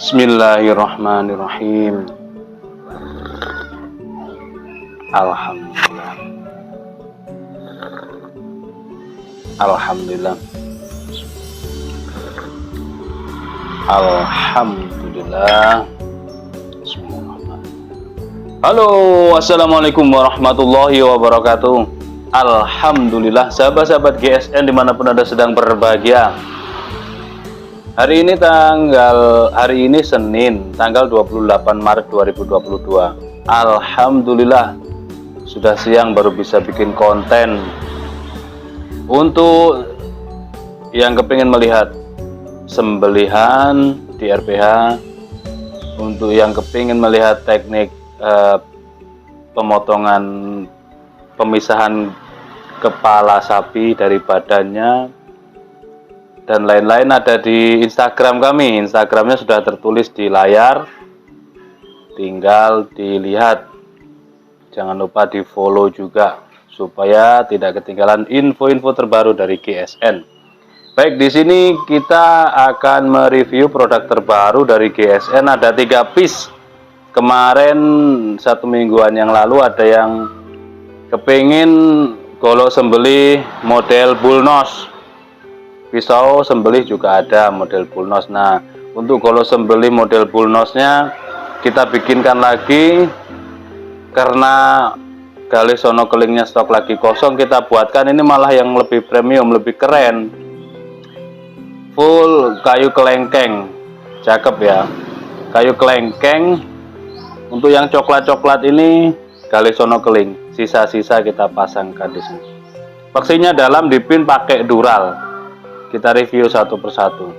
Bismillahirrahmanirrahim. Alhamdulillah. Alhamdulillah. Alhamdulillah. Bismillahirrahmanirrahim. Halo, assalamualaikum warahmatullahi wabarakatuh. Alhamdulillah, sahabat-sahabat GSN dimanapun Anda sedang berbahagia. Hari ini Senin, tanggal 28 Maret 2022. Alhamdulillah, sudah siang baru bisa bikin konten. Untuk yang kepingin melihat sembelihan di RPH, untuk yang kepingin melihat teknik pemisahan kepala sapi dari badannya dan lain-lain, ada di Instagram kami. Instagramnya sudah tertulis di layar, tinggal dilihat. Jangan lupa di follow juga supaya tidak ketinggalan info-info terbaru dari GSN. Baik, di sini kita akan mereview produk terbaru dari GSN. Ada 3 piece. Kemarin 1 mingguan yang lalu ada yang kepingin golok sembelih model bullnose. Pisau sembelih juga ada model bullnose. Nah, untuk golok sembelih model bullnose-nya kita bikinkan lagi karena galis sono kelingnya stok lagi kosong. Kita buatkan ini malah yang lebih premium, lebih keren. Full kayu kelengkeng, cakep ya. Kayu kelengkeng. Untuk yang coklat-coklat ini galis sono keling. Sisa-sisa kita pasangkan di sini. Paksinya dalam dipin pakai dural. Kita review satu persatu.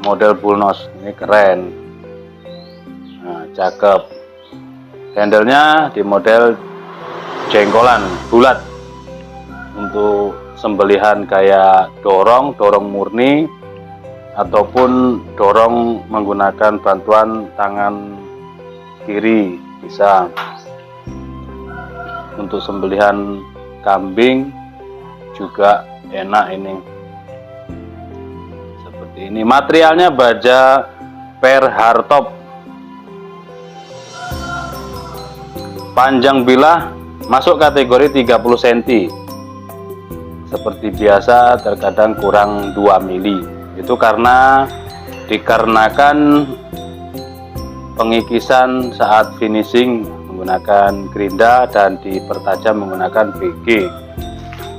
Model bullnose ini keren. Nah, cakep. Handle-nya di model jengkolan bulat. Untuk sembelihan kayak dorong murni ataupun dorong menggunakan bantuan tangan kiri bisa. Untuk sembelihan kambing juga enak ini. Ini materialnya baja per hardtop. Panjang bilah masuk kategori 30 cm. Seperti biasa terkadang kurang 2 mili. Itu dikarenakan pengikisan saat finishing menggunakan gerinda dan dipertajam menggunakan BG.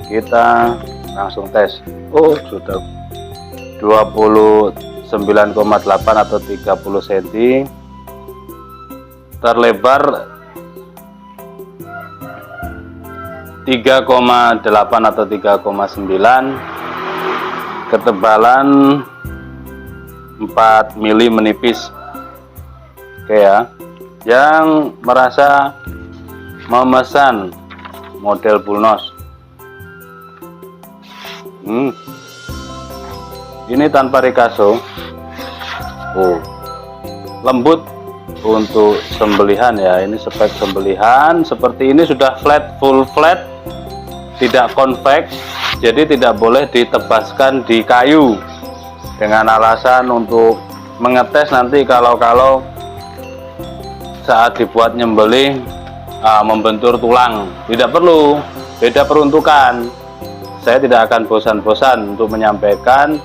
Kita langsung tes. Oh, sudah 29,8 atau 30 cm, terlebar 3,8 atau 3,9, ketebalan 4 mili menipis. Oke ya, Yang merasa memesan model Bulnos, ini tanpa Ricasso. Lembut untuk sembelihan ya. Ini spek sembelihan seperti ini, sudah flat, full flat, tidak convex, jadi tidak boleh ditebaskan di kayu dengan alasan untuk mengetes nanti kalau saat dibuat nyembelih membentur tulang. Tidak perlu, beda peruntukan. Saya tidak akan bosan-bosan untuk menyampaikan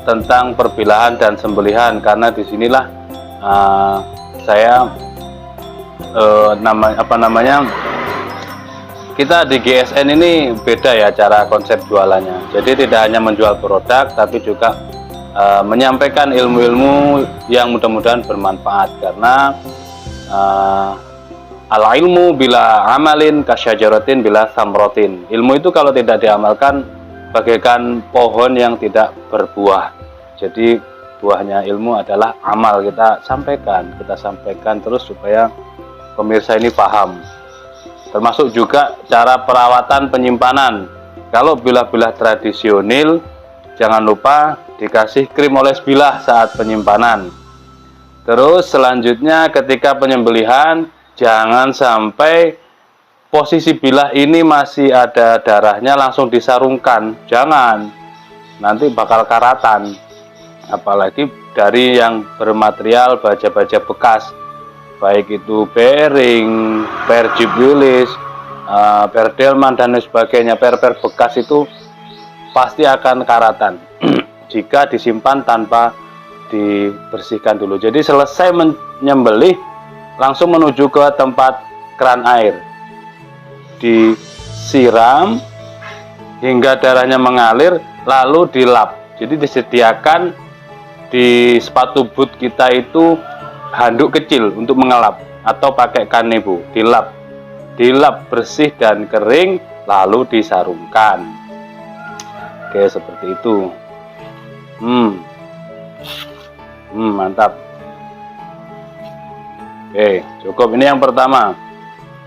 tentang perbilahan dan sembelihan, karena disinilah saya kita di GSN ini beda ya cara konsep jualannya. Jadi tidak hanya menjual produk, tapi juga menyampaikan ilmu-ilmu yang mudah-mudahan bermanfaat, karena al ilmu bila amalin kasyajaratin bila samrotin. Ilmu itu kalau tidak diamalkan bagaikan pohon yang tidak berbuah. Jadi buahnya ilmu adalah amal. Kita sampaikan terus supaya pemirsa ini paham. Termasuk juga cara perawatan penyimpanan. Kalau bilah-bilah tradisional, jangan lupa dikasih krim oles bilah saat penyimpanan. Terus selanjutnya ketika penyembelihan, jangan sampai posisi bilah ini masih ada darahnya langsung disarungkan. Jangan, nanti bakal karatan. Apalagi dari yang bermaterial baja-baja bekas, baik itu bearing, per Jeep Willys, per Delman dan sebagainya. Per bekas itu pasti akan karatan jika disimpan tanpa dibersihkan dulu. Jadi selesai menyembelih langsung menuju ke tempat keran air, disiram hingga darahnya mengalir, lalu dilap. Jadi disediakan di sepatu boot kita itu handuk kecil untuk mengelap, atau pakai kanebo, dilap bersih dan kering, lalu disarungkan. Oke, seperti itu. Mantap. Oke, cukup. Ini yang pertama.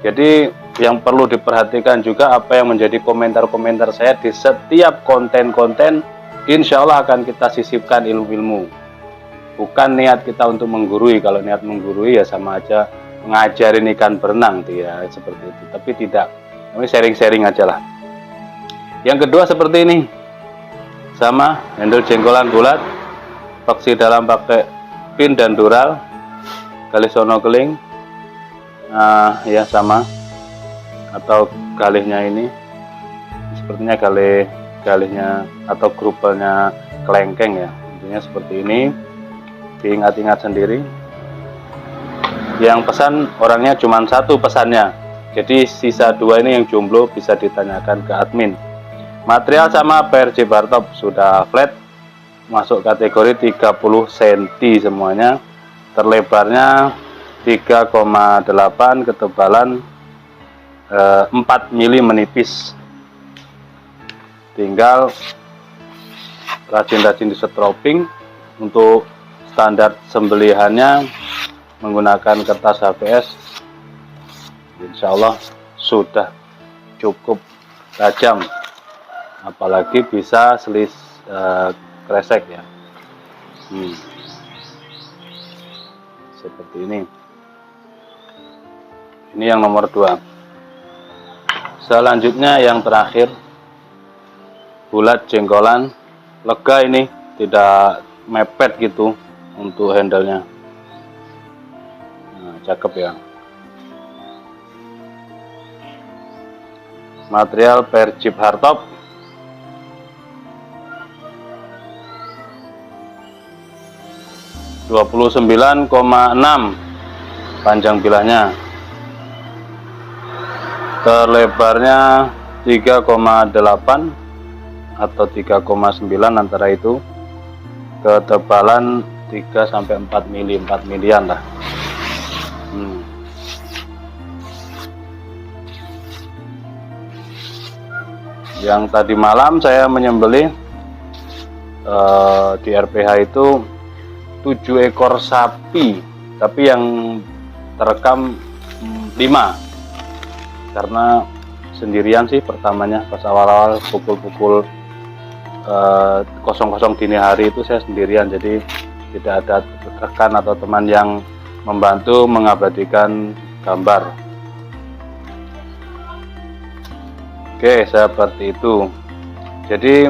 Jadi yang perlu diperhatikan juga apa yang menjadi komentar-komentar saya di setiap konten-konten. Insya Allah akan kita sisipkan ilmu-ilmu. Bukan niat kita untuk menggurui. Kalau niat menggurui ya sama aja ngajarin ikan berenang, ya seperti itu. Tapi tidak, kami sharing-sharing aja lah. Yang kedua seperti ini, sama handle jenggolan bulat, paksi dalam pakai pin dan dural, galih sono keling, ya sama, atau galihnya ini sepertinya galihnya atau grupelnya kelengkeng ya, intinya seperti ini. Diingat-ingat sendiri. Yang pesan orangnya cuma satu pesannya, jadi sisa dua ini yang jomblo bisa ditanyakan ke admin. Material sama per Jeep hardtop, sudah flat, masuk kategori 30 cm semuanya. Terlebarnya 3,8, ketebalan 4 mili menipis. Tinggal rajin-rajin di setroping. Untuk standar sembelihannya menggunakan kertas HVS, insya Allah sudah cukup tajam, apalagi bisa kresek ya. Seperti ini. Ini yang nomor 2. Selanjutnya yang terakhir, bulat jenggolan, lega, ini tidak mepet gitu untuk handlenya. Cakep ya. Material per Jeep hardtop, 29,6 panjang bilahnya, terlebarnya 3,8 atau 3,9 antara itu, ketebalan 3 sampai 4 mili, 4 milian lah. Yang tadi malam saya menyembelih di RPH itu 7 ekor sapi tapi yang terekam 5, karena sendirian sih pertamanya pas awal-awal pukul-pukul 00 dini hari itu saya sendirian, jadi tidak ada rekan atau teman yang membantu mengabadikan gambar. Oke, seperti itu. Jadi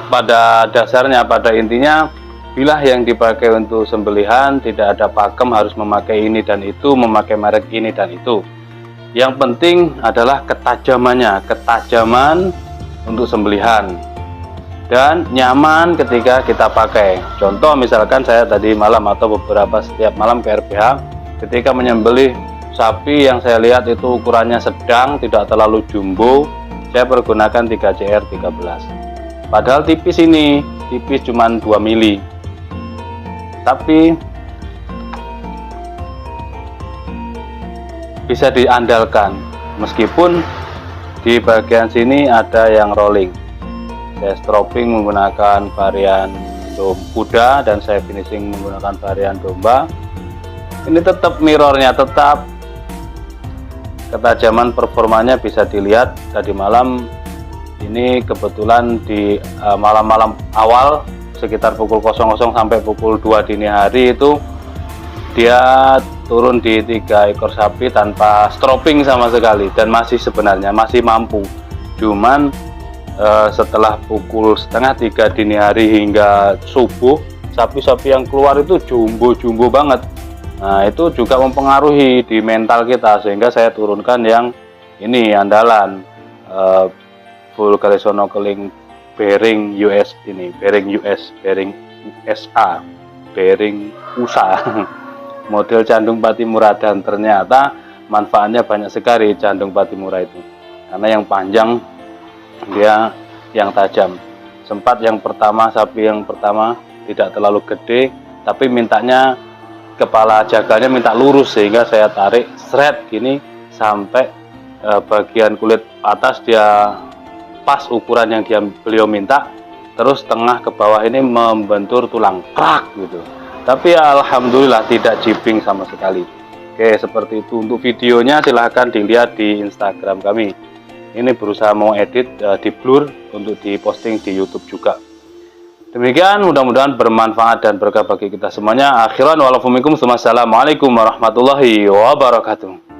pada dasarnya, pada intinya, bilah yang dipakai untuk sembelihan tidak ada pakem harus memakai ini dan itu, memakai merek ini dan itu. Yang penting adalah ketajamannya, ketajaman untuk sembelihan dan nyaman ketika kita pakai. Contoh misalkan saya tadi malam atau beberapa setiap malam ke RPH, ketika menyembelih sapi yang saya lihat itu ukurannya sedang, tidak terlalu jumbo, saya pergunakan 3CR 13. Padahal tipis ini, tipis cuman 2 mili. Tapi bisa diandalkan, meskipun di bagian sini ada yang rolling. Saya stropping menggunakan varian kuda dan saya finishing menggunakan varian domba. Ini tetap mirrornya, tetap ketajaman performanya bisa dilihat. Tadi malam ini kebetulan di malam-malam awal sekitar pukul 00 sampai pukul 2 dini hari itu dia turun di 3 ekor sapi tanpa stropping sama sekali, dan sebenarnya masih mampu. Cuman setelah pukul 2:30 dini hari hingga subuh, sapi-sapi yang keluar itu jumbo-jumbo banget. Nah, itu juga mempengaruhi di mental kita, sehingga saya turunkan yang ini andalan, Vulgarisono Keling bearing US ini, bearing US, bearing USA, bearing USA. Model Candung Patimura, dan ternyata manfaatnya banyak sekali Candung Patimura itu, karena yang panjang dia yang tajam. Sempat yang pertama, sapi yang pertama tidak terlalu gede, tapi mintanya kepala jaganya minta lurus, sehingga saya tarik seret gini sampai bagian kulit atas dia pas ukuran yang beliau minta, terus tengah ke bawah ini membentur tulang krak gitu. Tapi ya, alhamdulillah tidak jiping sama sekali. Oke, seperti itu. Untuk videonya silahkan dilihat di Instagram kami. Ini berusaha mau edit di blur untuk diposting di YouTube juga. Demikian, mudah-mudahan bermanfaat dan berkah bagi kita semuanya. Akhiran walafumikum, wassalamualaikum warahmatullahi wabarakatuh.